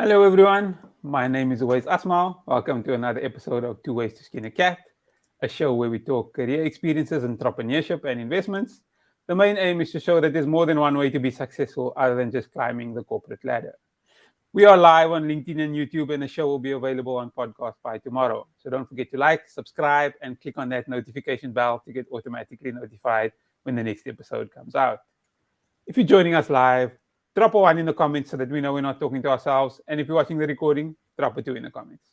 Hello, everyone. My name is Wits Asmal. Welcome to another episode of Tooways to Skin a Cat, a show where we talk career experiences, entrepreneurship, and investments. The main aim is to show that there's more than one way to be successful other than just climbing the corporate ladder. We are live on LinkedIn and YouTube, and the show will be available on podcast by tomorrow. So don't forget to like, subscribe, and click on that notification bell to get automatically notified when the next episode comes out. If you're joining us live, drop a one in the comments so that we know we're not talking to ourselves. And if you're watching the recording, drop a two in the comments.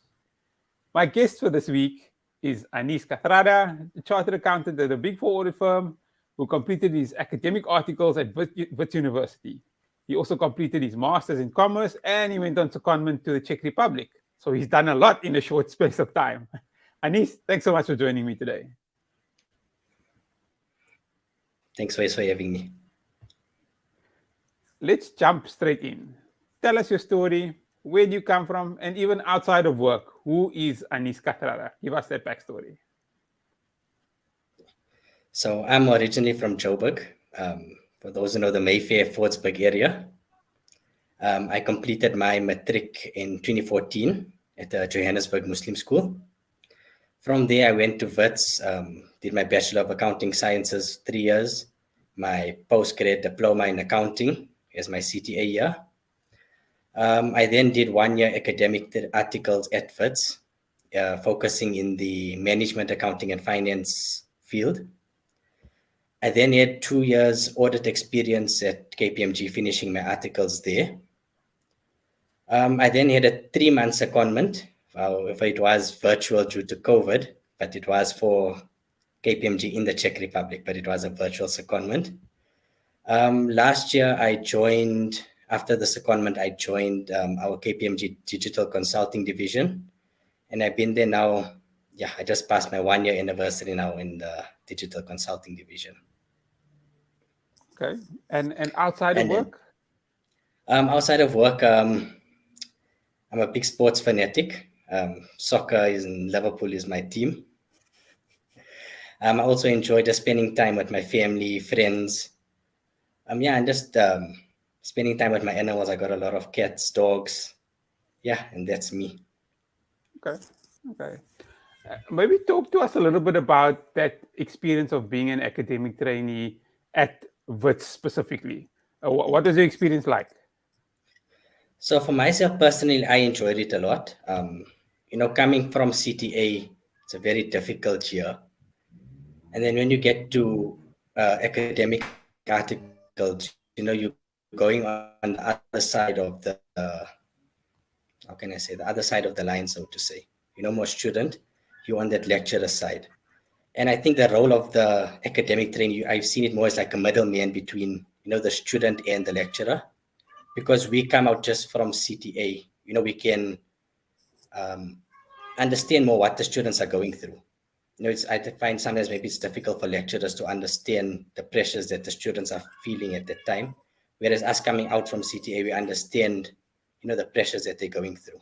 My guest for this week is Kathrada, a chartered accountant at a Big Four audit firm who completed his academic articles at Wits University. He also completed his master's in commerce and he went on secondment to the Czech Republic. So he's done a lot in a short space of time. Anis, thanks so much for joining me today. Thanks, Wes, for having me. Let's jump straight in. Tell us your story. Where do you come from? And even outside of work, who is Anis Kathrada? Give us that backstory. So I'm originally from Joburg. For those who know the Mayfair, Fordsburg area. I completed my matric in 2014 at the Johannesburg Muslim School. From there, I went to Wits, did my Bachelor of Accounting Sciences 3 years, my postgrad diploma in accounting as my CTA year. I then did 1 year academic articles at Wits, focusing in the management, accounting, and finance field. I then had 2 years audit experience at KPMG, finishing my articles there. I then had a 3-month secondment. If it was virtual due to COVID, but it was for KPMG in the Czech Republic, but it was a virtual secondment. Last year, after the secondment, I joined our KPMG Digital Consulting Division. And I've been there now. Yeah, I just passed my 1 year anniversary now in the Digital Consulting Division. Okay. And outside of work? Outside of work, I'm a big sports fanatic. Soccer in Liverpool is my team. I also enjoy just spending time with my family, friends. And just spending time with my animals. I got a lot of cats, dogs. Yeah, and that's me. Okay. Maybe talk to us a little bit about that experience of being an academic trainee at Wits specifically. What was your experience like? So for myself personally, I enjoyed it a lot. Coming from CTA, it's a very difficult year. And then when you get to academic articles, you're going on the other side of the, the other side of the line, so to say. More student, you're on that lecturer side. And I think the role of the academic trainee, I've seen it more as like a middleman between, the student and the lecturer. Because we come out just from CTA, we can understand more what the students are going through. I find sometimes maybe it's difficult for lecturers to understand the pressures that the students are feeling at that time. Whereas us coming out from CTA, we understand, the pressures that they're going through.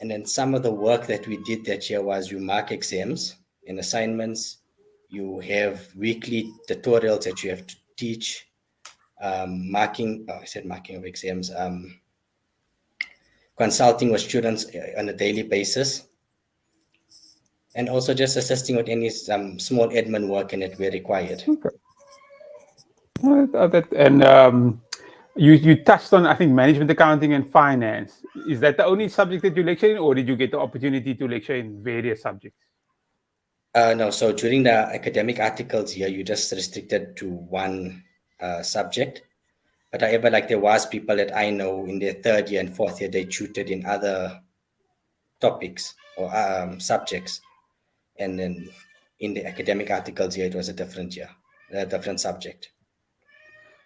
And then some of the work that we did that year was you mark exams and assignments. You have weekly tutorials that you have to teach. Marking of exams. Consulting with students on a daily basis. And also just assisting with any small admin work in it where required. Okay. And you touched on, I think, management, accounting, and finance. Is that the only subject that you lecture in, or did you get the opportunity to lecture in various subjects? No. So during the academic articles here, you just restricted to one subject. But however, there was people that I know in their 3rd year and 4th year, they tutored in other topics or subjects. And then in the academic articles here, it was a different subject.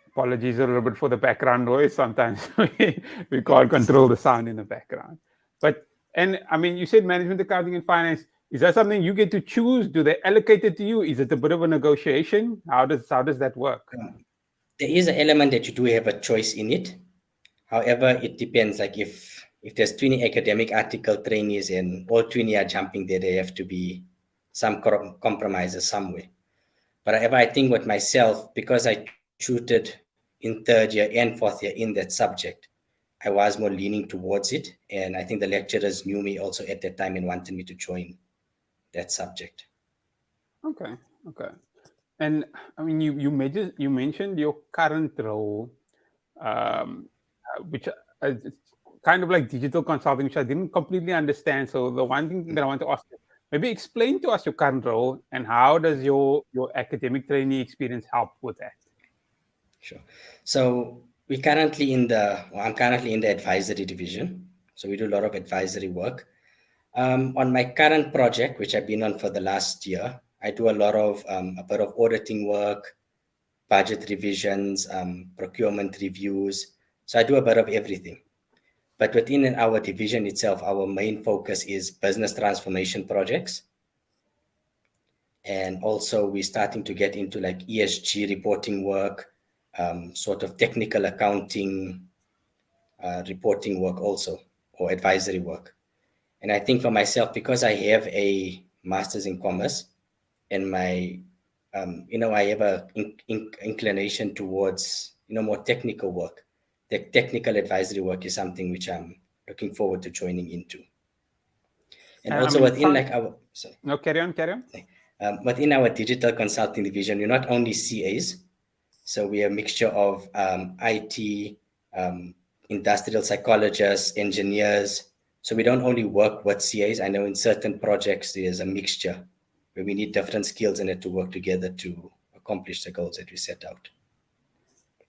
Apologies a little bit for the background noise. Sometimes we can't control the sound in the background. You said management, accounting, and finance. Is that something you get to choose? Do they allocate it to you? Is it a bit of a negotiation? How does that work? There is an element that you do have a choice in it. However, it depends. If there's 20 academic article trainees and all 20 are jumping there have to be some compromises somewhere. But however, I think with myself, because I tutored in 3rd year and 4th year in that subject, I was more leaning towards it. And I think the lecturers knew me also at that time and wanted me to join that subject. Okay. And I mean, you mentioned your current role, which it's kind of like digital consulting, which I didn't completely understand. So the one thing that I want to ask you, maybe explain to us your current role and how does your academic trainee experience help with that? Sure. So I'm currently in the advisory division. So we do a lot of advisory work. On my current project, which I've been on for the last year, I do a bit of auditing work, budget revisions, procurement reviews. So I do a bit of everything. But within our division itself, our main focus is business transformation projects. And also we're starting to get into like ESG reporting work, sort of technical accounting reporting work also, or advisory work. And I think for myself, because I have a master's in commerce and I have a inclination towards, more technical work. The technical advisory work is something which I'm looking forward to joining into. And also within No, carry on. Within our digital consulting division, we're not only CAs, so we are a mixture of IT, industrial psychologists, engineers. So we don't only work with CAs. I know in certain projects there's a mixture where we need different skills in it to work together to accomplish the goals that we set out.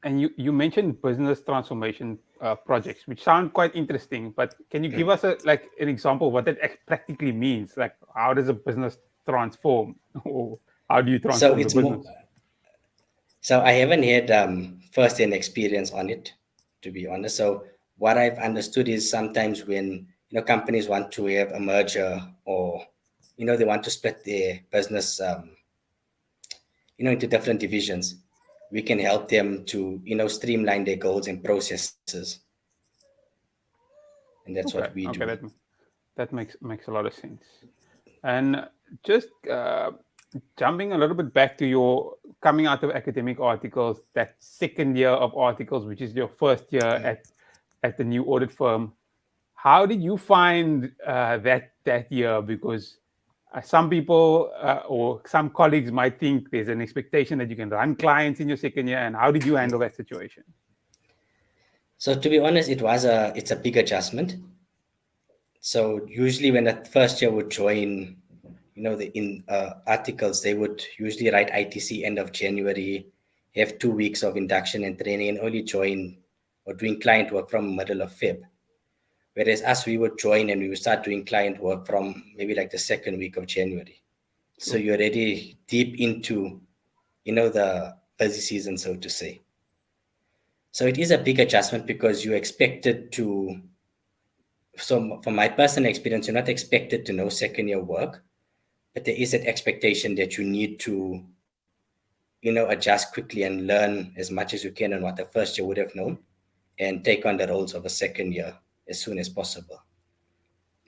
And you mentioned business transformation projects, which sound quite interesting. But can you give us an example of what that practically means? Like, how does a business transform, or how do you transform the business? So I haven't had first-hand experience on it, to be honest. So what I've understood is sometimes when companies want to have a merger or they want to split their business into different divisions, we can help them to streamline their goals and processes, and that's what we do. Okay, that makes a lot of sense. And just jumping a little bit back to your coming out of academic articles, that second year of articles, which is your first year at the new audit firm, how did you find that year? Because some people or some colleagues might think there's an expectation that you can run clients in your second year. And how did you handle that situation? So to be honest, it's a big adjustment. So usually when the first year would join, in articles, they would usually write ITC end of January, have 2 weeks of induction and training, and only join or doing client work from middle of Feb. Whereas us, we would join and we would start doing client work from maybe like the second week of January. So you're already deep into, the busy season, so to say. So it is a big adjustment because you're expected to, so from my personal experience, you're not expected to know second year work, but there is an expectation that you need to, adjust quickly and learn as much as you can on what the first year would have known and take on the roles of a second year as soon as possible.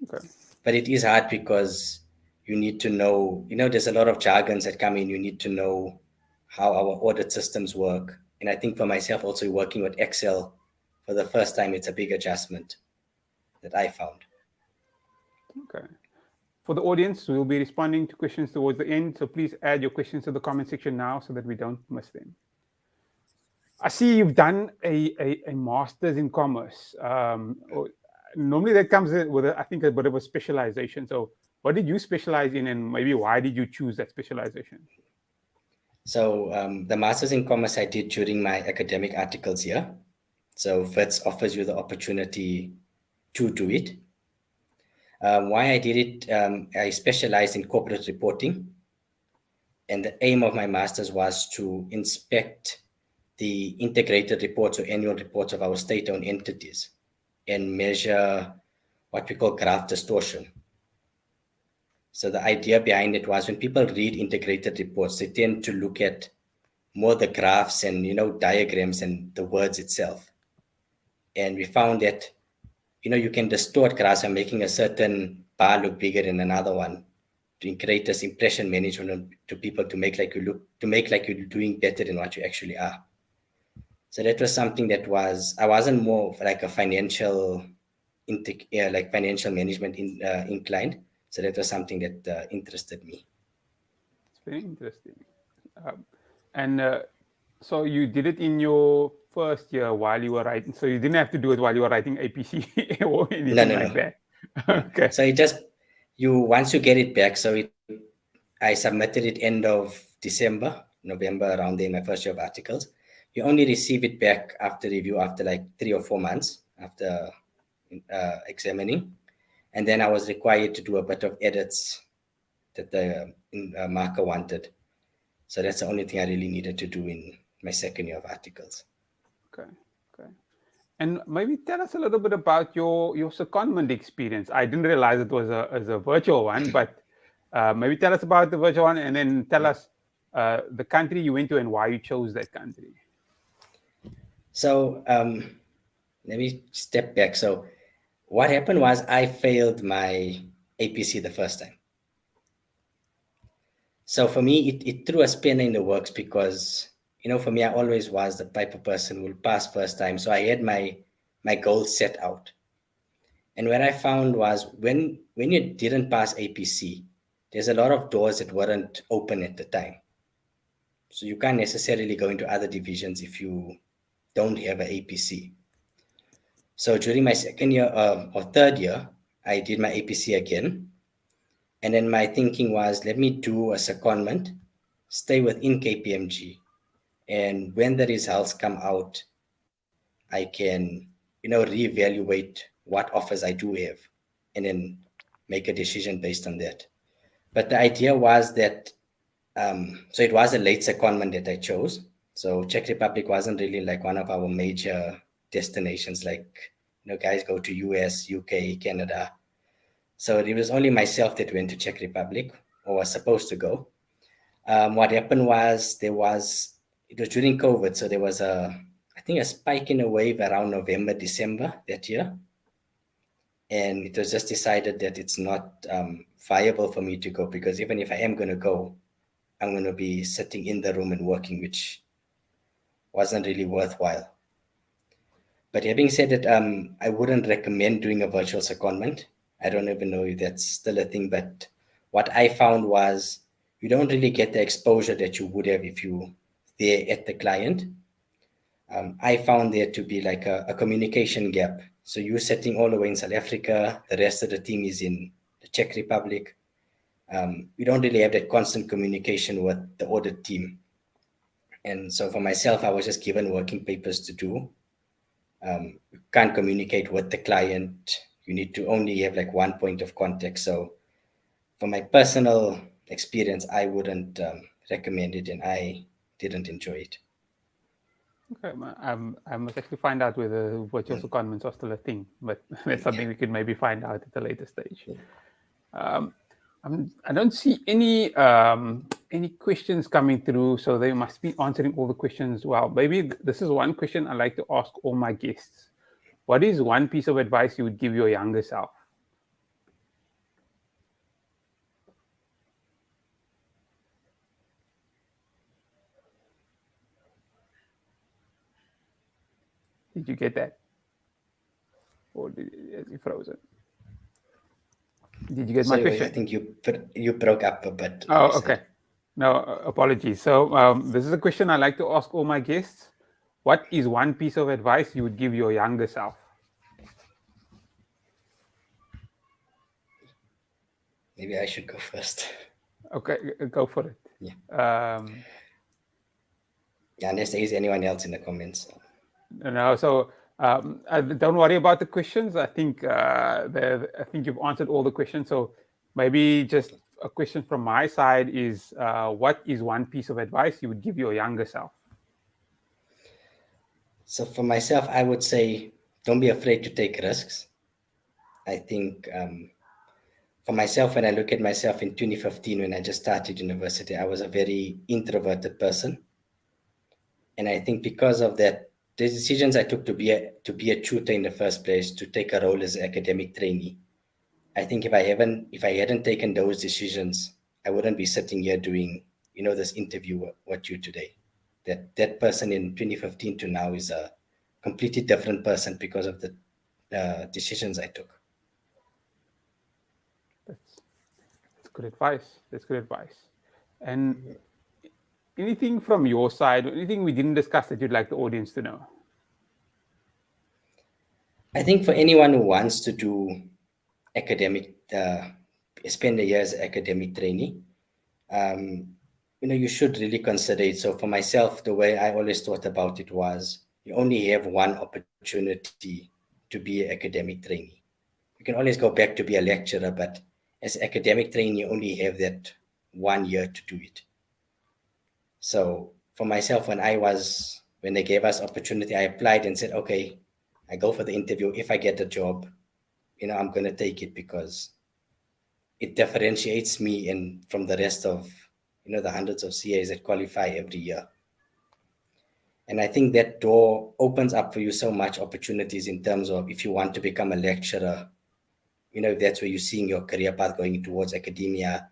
Okay. But it is hard because you need to know, there's a lot of jargons that come in. You need to know how our audit systems work. And I think for myself, also working with Excel for the first time, it's a big adjustment that I found. Okay. For the audience, we'll be responding to questions towards the end. So please add your questions to the comment section now so that we don't miss them. I see you've done a master's in commerce. Normally that comes with, I think, a bit of a specialization. So what did you specialize in, and maybe why did you choose that specialization? So the master's in commerce I did during my academic articles year. So Wits offers you the opportunity to do it. Why I did it, I specialized in corporate reporting. And the aim of my master's was to inspect the integrated reports or annual reports of our state-owned entities and measure what we call graph distortion. So the idea behind it was when people read integrated reports, they tend to look at more the graphs and, diagrams and the words itself. And we found that, you can distort graphs by making a certain bar look bigger than another one to create this impression management to people to make like you're doing better than what you actually are. So that was something that I wasn't more of like a financial management inclined. So that was something that interested me. It's very interesting. And so you did it in your first year while you were writing. So you didn't have to do it while you were writing APC or anything No. like that. No. Okay. So once you get it back, so I submitted it end of December, November, around there, my first year of articles. You only receive it back after review after like 3 or 4 months after examining. And then I was required to do a bit of edits that the marker wanted. So that's the only thing I really needed to do in my second year of articles. Okay. And maybe tell us a little bit about your secondment experience. I didn't realize it was a virtual one, but maybe tell us about the virtual one, and then tell us the country you went to and why you chose that country. So let me step back. So what happened was I failed my APC the first time. So for me, it threw a spanner in the works because, for me, I always was the type of person who will pass first time. So I had my goals set out. And what I found was when you didn't pass APC, there's a lot of doors that weren't open at the time. So you can't necessarily go into other divisions if you don't have an APC. So during my second year or third year, I did my APC again. And then my thinking was, let me do a secondment, stay within KPMG. And when the results come out, I can, reevaluate what offers I do have and then make a decision based on that. But the idea was that, so it was a late secondment that I chose. So Czech Republic wasn't really like one of our major destinations, like, guys go to US, UK, Canada. So it was only myself that went to Czech Republic or was supposed to go. What happened was it was during COVID. So there was a spike in a wave around November, December that year. And it was just decided that it's not viable for me to go because even if I am going to go, I'm going to be sitting in the room and working, which wasn't really worthwhile. But having said that, I wouldn't recommend doing a virtual secondment. I don't even know if that's still a thing, but what I found was you don't really get the exposure that you would have if you there at the client. I found there to be like a communication gap. So you're sitting all the way in South Africa, the rest of the team is in the Czech Republic. We don't really have that constant communication with the audit team. And so for myself, I was just given working papers to do. You can't communicate with the client. You need to only have like one point of contact. So for my personal experience, I wouldn't recommend it and I didn't enjoy it. Okay, I must actually find out whether virtual secondments are still a thing, but that's something we could maybe find out at a later stage. I don't see any questions coming through, so they must be answering all the questions well. Maybe this is one question I like to ask all my guests. What is one piece of advice you would give your younger self? Did you get that? Or is it frozen? Did you get my question? I think you broke up a bit. Oh, okay. No, apologies. So this is a question I like to ask all my guests. What is one piece of advice you would give your younger self? Maybe I should go first. Okay, go for it. Yeah. Unless there is anyone else in the comments. No, so don't worry about the questions. I think you've answered all the questions. So maybe just a question from my side is, what is one piece of advice you would give your younger self? So for myself, I would say, don't be afraid to take risks. I think for myself, when I look at myself in 2015, when I just started university, I was a very introverted person. And I think because of that, the decisions I took to be a tutor in the first place, to take a role as an academic trainee, I think if I hadn't taken those decisions, I wouldn't be sitting here doing, this interview with you today. that person in 2015 to now is a completely different person because of the decisions I took. That's good advice. That's good advice. And anything from your side, anything we didn't discuss that you'd like the audience to know? I think for anyone who wants to do academic, spend a year as an academic trainee, you should really consider it. So for myself, the way I always thought about it was you only have one opportunity to be an academic trainee. You can always go back to be a lecturer, but as an academic trainee, you only have that 1 year to do it. So for myself, when they gave us opportunity, I applied and said, okay, I go for the interview. If I get the job, I'm going to take it because it differentiates me from the rest of, the hundreds of CAs that qualify every year. And I think that door opens up for you so much opportunities in terms of if you want to become a lecturer, if that's where you're seeing your career path going towards academia.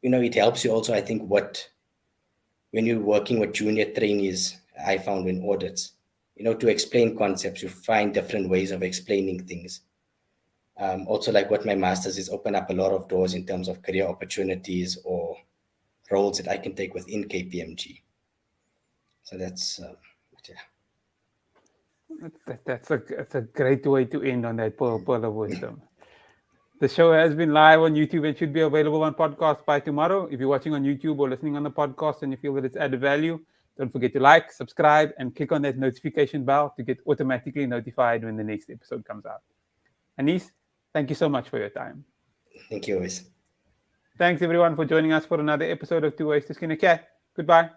It helps you also, I think, when you're working with junior trainees, I found in audits, to explain concepts, you find different ways of explaining things. Also, like what my master's is, open up a lot of doors in terms of career opportunities or roles that I can take within KPMG. So that's, That's a great way to end on that pearl of wisdom. The show has been live on YouTube and should be available on podcast by tomorrow. If you're watching on YouTube or listening on the podcast and you feel that it's added value, don't forget to like, subscribe, and click on that notification bell to get automatically notified when the next episode comes out. Anis, thank you so much for your time. Thank you, Wes. Thanks, everyone, for joining us for another episode of Two Ways to Skin a Cat. Goodbye.